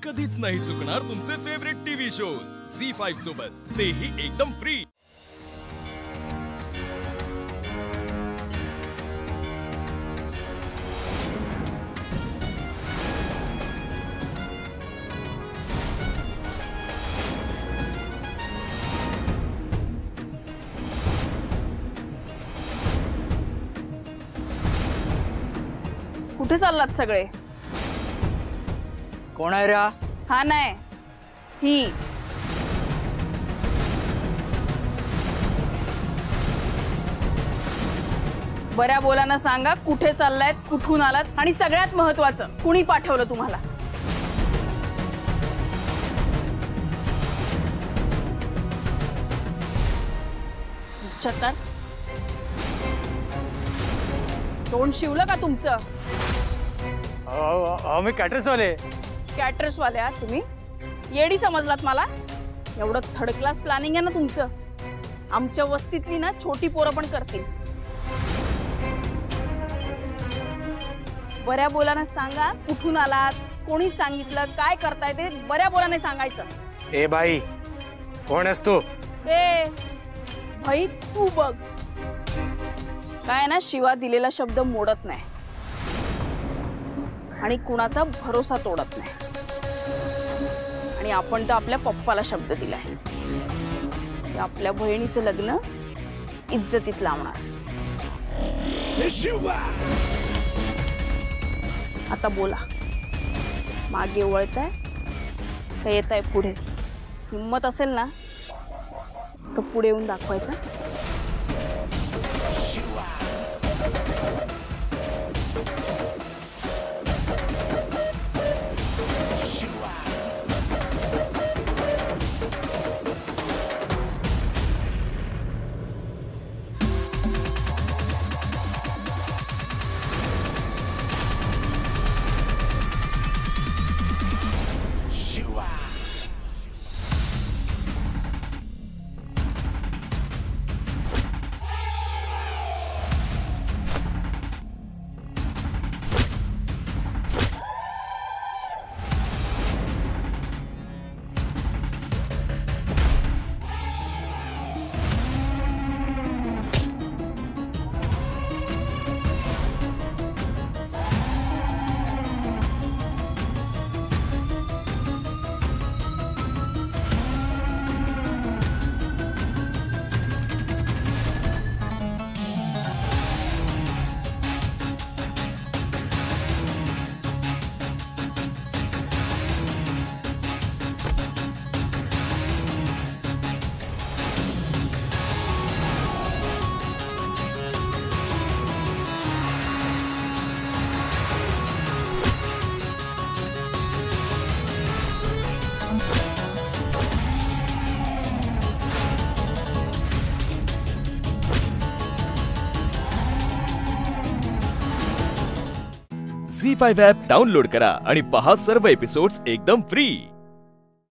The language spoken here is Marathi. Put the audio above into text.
कधीच नाही चुकणार तुमचे फेवरेट टीव्ही शोज झी5 सोबत, तेही एकदम फ्री। कुठे चाललात सगळे? कोण आहे रे? हा नाही ही बऱ्या बोलानं सांगा, कुठे चाललायत, कुठून आलात आणि सगळ्यात महत्त्वाचं कुणी पाठवलं तुम्हाला? चत्तर तोंड शिवलं का तुमचं? मी कॅटरर्सवाले। कॅटरर्सवाले आहात तुम्ही? येडी समजलात मला? एवढं थर्ड क्लास प्लॅनिंग आहे ना तुमचं? आमच्या वस्तीतली ना छोटी पोरं पण करतील। बऱ्या बोलानं सांगा, कुठून आलात, कोणी सांगितलं, काय करताय ते बऱ्या बोलाने सांगायचं। ए बाई, कोण आहेस तू? ए भाई, तू बघ काय ना, शिवा दिलेला शब्द मोडत नाही आणि कुणाचा भरोसा तोडत नाही। आणि आपण तर आपल्या पप्पाला शब्द दिलाय की आपल्या बहिणीचं लग्न इज्जतीत लावणार। आता बोला, मागे वळताय का येताय पुढे? हिम्मत असेल ना तर पुढे येऊन दाखवायचं। झी5 ॲप डाउनलोड करा आणि पहा सर्व एपिसोड्स एकदम फ्री।